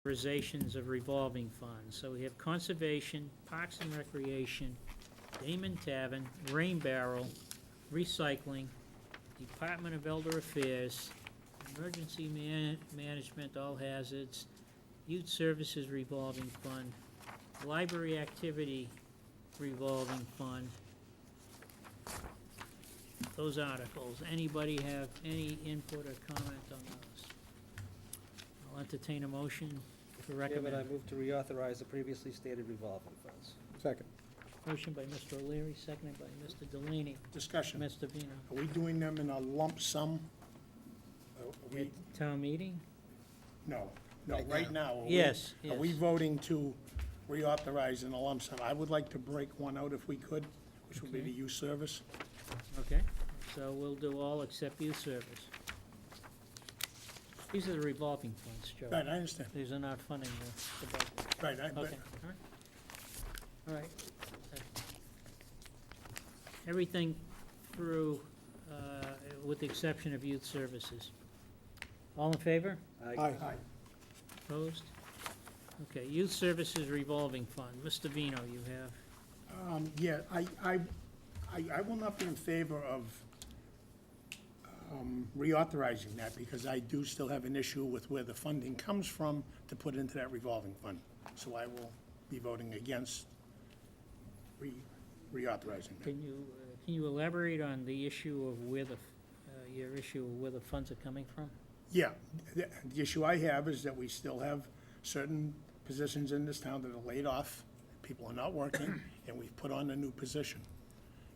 authorizations of revolving funds. So we have Conservation, Parks and Recreation, Damon Tavern, Rain Barrel, Recycling, Department of Elder Affairs, Emergency Management, All Hazards, Youth Services Revolving Fund, Library Activity Revolving Fund. Those articles, anybody have any input or comment on those? I'll entertain a motion for Chairman, I recommend. move to reauthorize the previously stated revolving funds. Second. Motion by Mr. O'Leary, seconded by Mr. Delaney. Discussion. Mr. Vino. Are we doing them in a lump sum? Are we, At town meeting? no, right now. are we- Yes, Are we yes. voting to reauthorize in a lump sum? I would like to break one out if we could, which would be Okay. the youth service. Okay, so we'll do all except youth service. These are the revolving funds, Joe. Right, I understand. These are not funding the budget. Right, Okay, all right. All right. Everything through, with the exception of youth services. All in favor? Aye. Opposed? Okay, youth services revolving fund. Mr. Vino, you have, Yeah, I will not be in favor of reauthorizing that, because I do still have an issue with where the funding comes from to put into that revolving fund. So I will be voting against reauthorizing that. can you elaborate on the issue of where the, your issue of where the funds are coming from? Yeah, the issue I have is that we still have certain positions in this town that are laid off, people are not working, and we've put on a new position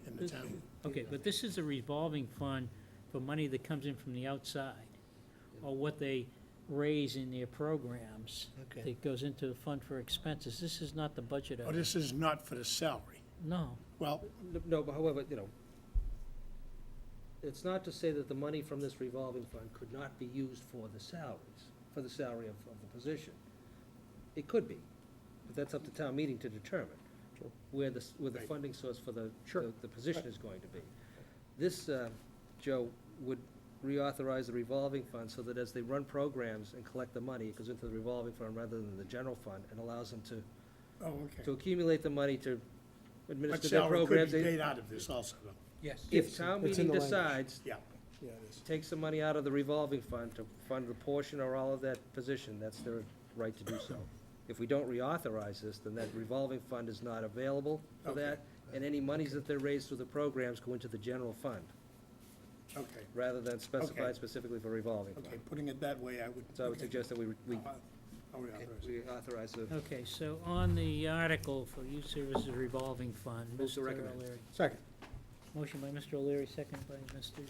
in the town. Okay, but this is a revolving fund for money that comes in from the outside, or what they raise in their programs. Okay. That goes into the fund for expenses. This is not the budget Oh, item. this is not for the salary. No, Well, No, but however, it's not to say that the money from this revolving fund could not be used for the salaries, for the salary of the position. It could be, but that's up to town meeting to determine where the Right. funding source for the Sure. the position is going to be. This, Joe, would reauthorize the revolving fund so that as they run programs and collect the money, it goes into the revolving fund rather than the general fund, and allows them to okay. accumulate the money to But administer their salary could programs. be paid out of this also, though. Yes. If town It's in meeting the language. decides, Yeah. Yeah, it is. take some money out of the revolving fund to fund the portion or all of that position, that's their right to do so. If we don't reauthorize this, then that revolving fund is not available for Okay. that, and any monies that they're raised through the programs go into the general fund, Okay, rather than specified Okay. specifically for revolving okay, fund. putting it that way, I would. So I would okay. suggest that we I'll reauthorize it. we authorize the, okay, so on the article for youth services revolving fund, Move to Mr. recommend. O'Leary. Second. Motion by Mr. O'Leary, second by Mr.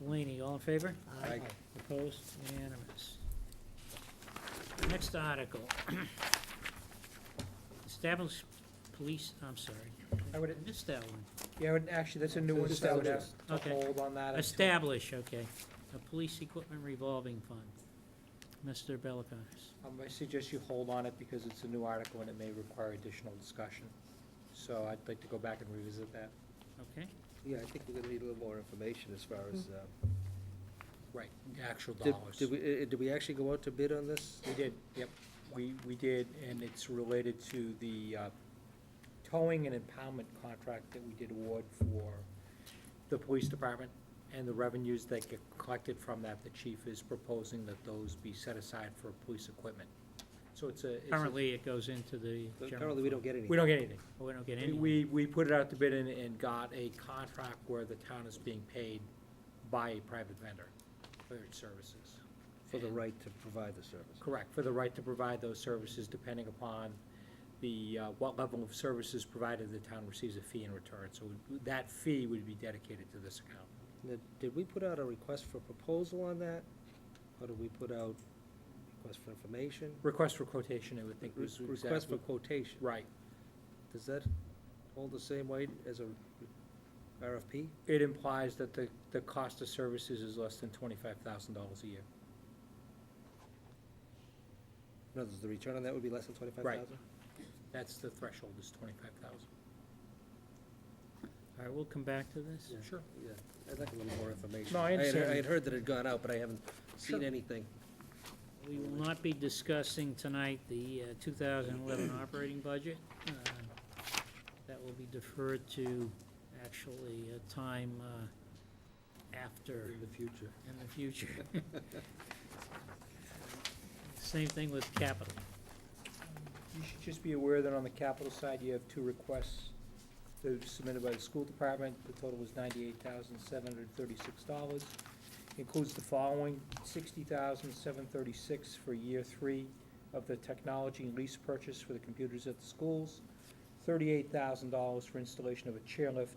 Delaney. All in favor? Aye. Opposed? Unanimous. Next article. Establish police, I'm sorry, I I would, missed that one. yeah, actually, that's a new one, so I would ask to Okay. hold on that. until- Establish, okay, a police equipment revolving fund. Mr. Belliconis. I suggest you hold on it because it's a new article and it may require additional discussion. So I'd like to go back and revisit that. Okay, yeah, I think we're gonna need a little more information as far as, Right, the actual did dollars. did we actually go out to bid on this? We did, yep, we did, and it's related to the towing and impoundment contract that we did award for the police department, and the revenues that get collected from that, the chief is proposing that those be set aside for police equipment. So it's a. currently it goes into the general. Currently, we don't fund. get anything. We don't get anything. We don't get any. We put it out to bid and got a contract where the town is being paid by a private vendor for its services. For the right to provide the service. Correct, for the right to provide those services depending upon the, what level of services provided, the town receives a fee in return. So that fee would be dedicated to this account. Now, did we put out a request for proposal on that? Or did we put out request for information? Request for quotation, I would think was Request for exactly. quotation. Right. Does that hold the same weight as a RFP? It implies that the cost of services is less than $25,000 a year. In other words, the return on that would be less than 25,000? That's the threshold, is 25,000. All right, we'll come back to this. Yeah. Sure. Yeah, I'd like a little more information. No, I had- understand. I had heard that it had gone out, but I haven't seen Sure. anything. We will not be discussing tonight the 2011 operating budget. That will be deferred to actually a time after, In the future. in the future. Same thing with capital. You should just be aware that on the capital side, you have two requests that were submitted by the school department. The total was $98,736. Includes the following: $60,736 for year 3 of the technology and lease purchase for the computers at the schools, $38,000 for installation of a chairlift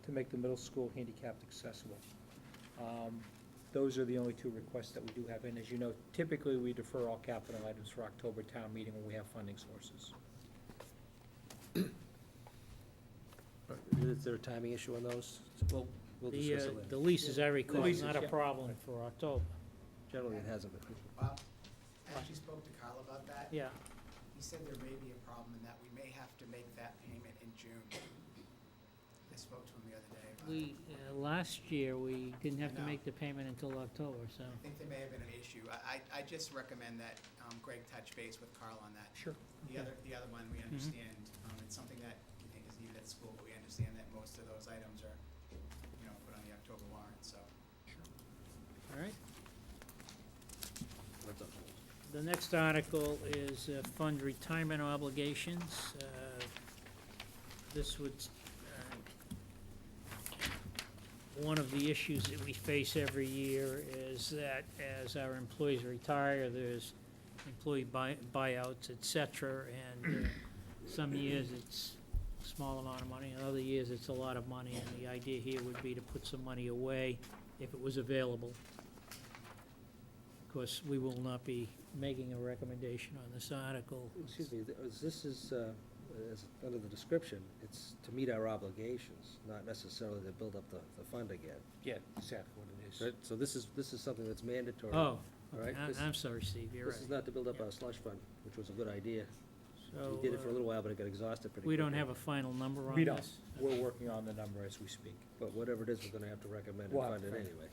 to make the middle school handicapped accessible. Those are the only two requests that we do have, and as you know, typically we defer all capital items for October town meeting when we have funding sources. Is there a timing issue on those? We'll discuss it later. The leases, I recall, leases, not a yeah. problem for October. Generally, it hasn't been. Well, I actually spoke to Carl about that. Yeah, He said there may be a problem in that we may have to make that payment in June. I spoke to him the other day about it. last year, we didn't have to No. make the payment until October, so. I think there may have been an issue. I just recommend that Greg touch base with Carl on that. Sure. The other one, we understand, it's something that we think is needed at school, but we understand that most of those items are, put on the October warrant, so. All right. What's up? The next article is fund retirement obligations. This would, one of the issues that we face every year is that as our employees retire, there's employee buyouts, et cetera, and some years it's a small amount of money, and other years it's a lot of money, and the idea here would be to put some money away if it was available. Of course, we will not be making a recommendation on this article. Excuse me, this is, as under the description, it's to meet our obligations, not necessarily to build up the fund again. Yeah, exactly what it is. Right? So this is something that's mandatory. Oh, All okay, right, this- I'm sorry, Steve, you're This is right. not to build up Yeah. our slush fund, which was a good idea. So, We did it for a little while, but it got exhausted pretty we quickly. don't have a final number on this? We don't. We're working on the number as we speak. But whatever it is, we're gonna have to recommend and We'll have fund to it fund it. anyway.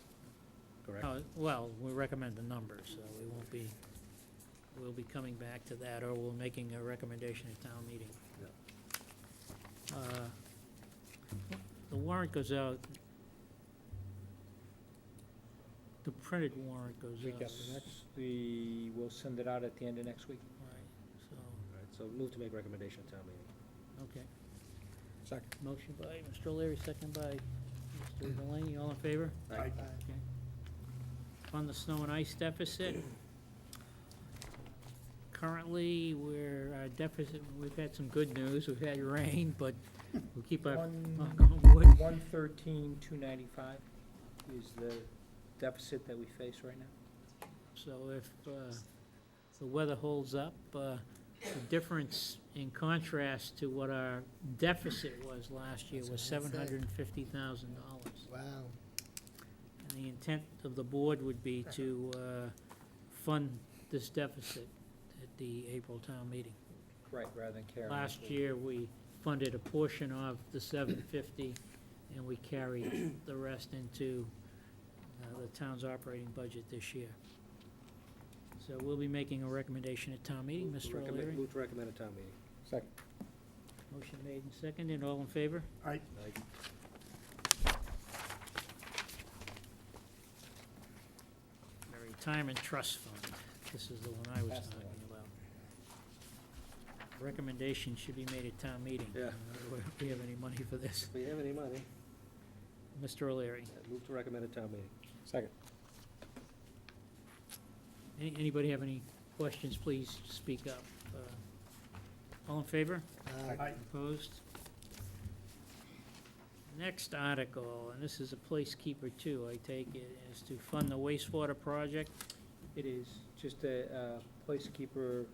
Correct? Well, we recommend the numbers, so we won't be, we'll be coming back to that, or we're making a recommendation at town meeting. The warrant goes out, the printed warrant goes Week out, after next, we'll send it out at the end of next week. right, so, All right, so move to make recommendation at town meeting. okay. Second. Motion by Mr. O'Leary, second by Mr. Delaney, all in favor? Aye. Okay. Fund the snow and ice deficit. Currently, we're, our deficit, we've had some good news, we've had rain, but we'll keep our, knock on wood. 113,295 is the deficit that we face right now. So if the weather holds up, the difference in contrast to what our deficit was last year was $750,000. Wow. And the intent of the board would be to fund this deficit at the April town meeting. Right, rather than carrying. Last year, we funded a portion of the 750, and we carried the rest into the town's operating budget this year. So we'll be making a recommendation at town meeting, Mr. O'Leary. Move to recommend at town meeting. Second. Motion made and seconded, all in favor? Aye. The Retirement Trust Fund, this is the one I was That's the talking one. about. Recommendation should be made at town meeting. Yeah. Do we have any money for this? If we have any money, Mr. O'Leary, move to recommend at town meeting. Second. anybody have any questions, please speak up. All in favor? Aye. Opposed? Next article, and this is a placekeeper too, I take it, is to fund the wastewater project. It is just a placekeeper,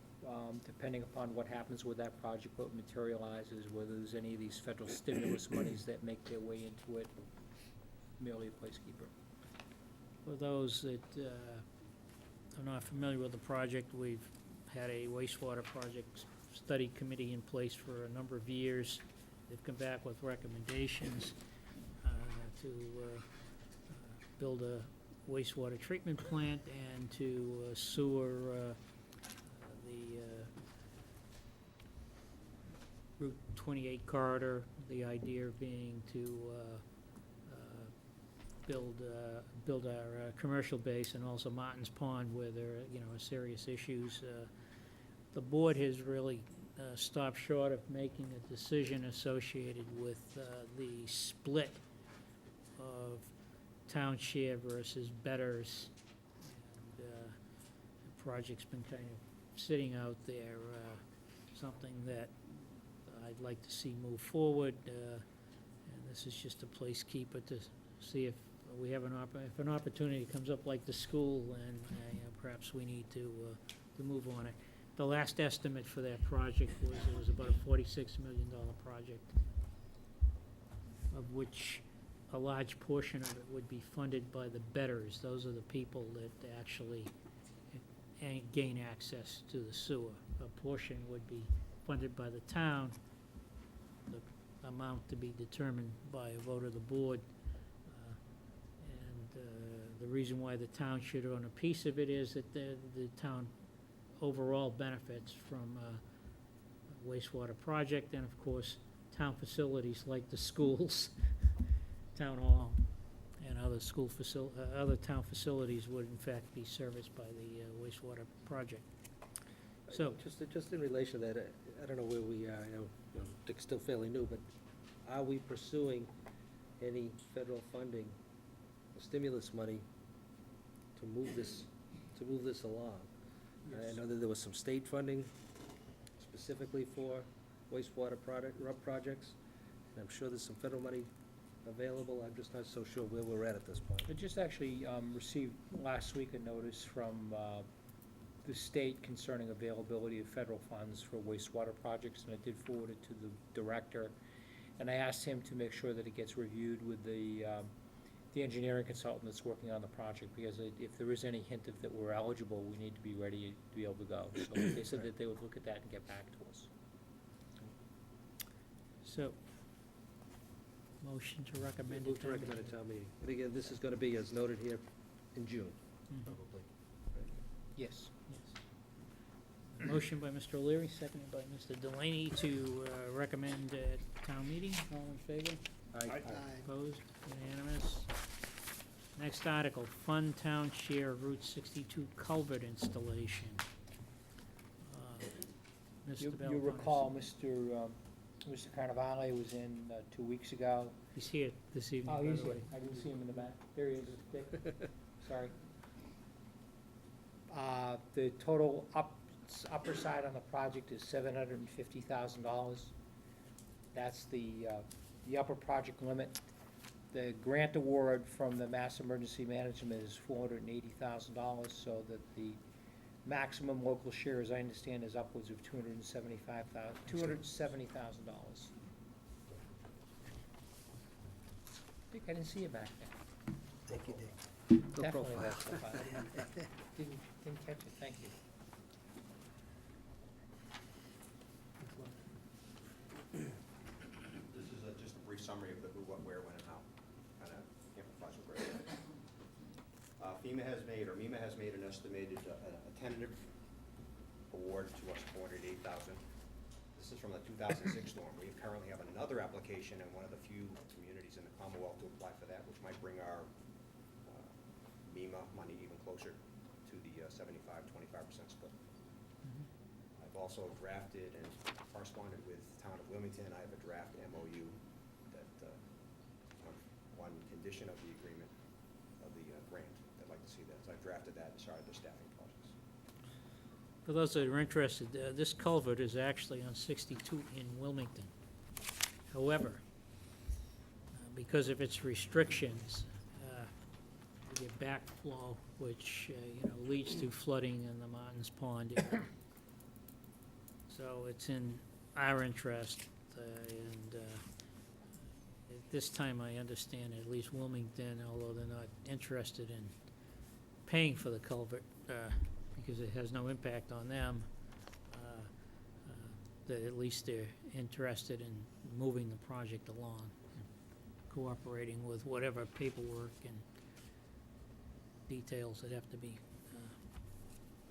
depending upon what happens with that project, what materializes, whether there's any of these federal stimulus monies that make their way into it, merely a placekeeper. For those that are not familiar with the project, we've had a wastewater project study committee in place for a number of years. They've come back with recommendations to build a wastewater treatment plant and to sewer, the Route 28 corridor, the idea being to build our commercial base and also Martin's Pond where there are, are serious issues. The board has really stopped short of making a decision associated with the split of town share versus betters. And the project's been kind of sitting out there, something that I'd like to see move forward. And this is just a placekeeper to see if we have if an opportunity comes up like the school, and perhaps we need to move on it. The last estimate for that project was about a $46 million project, of which a large portion of it would be funded by the betters. Those are the people that actually gain access to the sewer. A portion would be funded by the town, the amount to be determined by a vote of the board. The reason why the town should own a piece of it is that the town overall benefits from a wastewater project, and of course, town facilities like the schools, town hall, and other town facilities would in fact be serviced by the wastewater project. So, Just in relation to that, I don't know where we are, I know Dick's still fairly new, but are we pursuing any federal funding, stimulus money to move this along? I know that there was some state funding specifically for wastewater projects, and I'm sure there's some federal money available. I'm just not so sure where we're at this point. I just actually received last week a notice from the state concerning availability of federal funds for wastewater projects, and I did forward it to the director. And I asked him to make sure that it gets reviewed with the engineering consultant that's working on the project, because if there is any hint that we're eligible, we need to be ready to be able to go. So they said that they would look at that and get back to us. so, motion to recommend. Move to recommend a town meeting. And again, this is gonna be, as noted here, in June, Mhm. probably. Yes. Yes. Motion by Mr. O'Leary, seconded by Mr. Delaney to recommend town meeting. All in favor? Aye. Opposed? Unanimous. Next article, fund town share Route 62 culvert installation. Mr. You Belvin. recall, Mr. Carnavale was in 2 weeks ago. He's here this evening, Oh, by he's the here. way. I didn't see him in the back. There he is, Dick. Sorry. The total upper side on the project is $750,000. That's the upper project limit. The grant award from the Mass Emergency Management is $480,000, so that the maximum local share, as I understand, is upwards of $270,000. Dick, I didn't see you back there. Thank you, Dick. No Definitely profile. low profile. Didn't catch it, thank you. This is just a brief summary of the who, what, where, when, and how, kind of amplifies what we're doing. MEMA has made an estimated, a tentative award to us, $408,000. This is from the 2006 storm. We currently have another application and one of the few communities in the Commonwealth to apply for that, which might bring our MEMA money even closer to the 75-25% split. I've also drafted and corresponded with Town of Wilmington. I have a draft MOU that, one condition of the agreement of the grant. I'd like to see that. So I've drafted that and started the staffing process. For those that are interested, this culvert is actually on 62 in Wilmington. However, because of its restrictions, you get backflow, which leads to flooding in the Martin's Pond area. So it's in our interest, and at this time, I understand at least Wilmington, although they're not interested in paying for the culvert, because it has no impact on them, that at least they're interested in moving the project along, and cooperating with whatever paperwork and details that have to be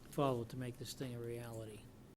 followed to make this thing a reality.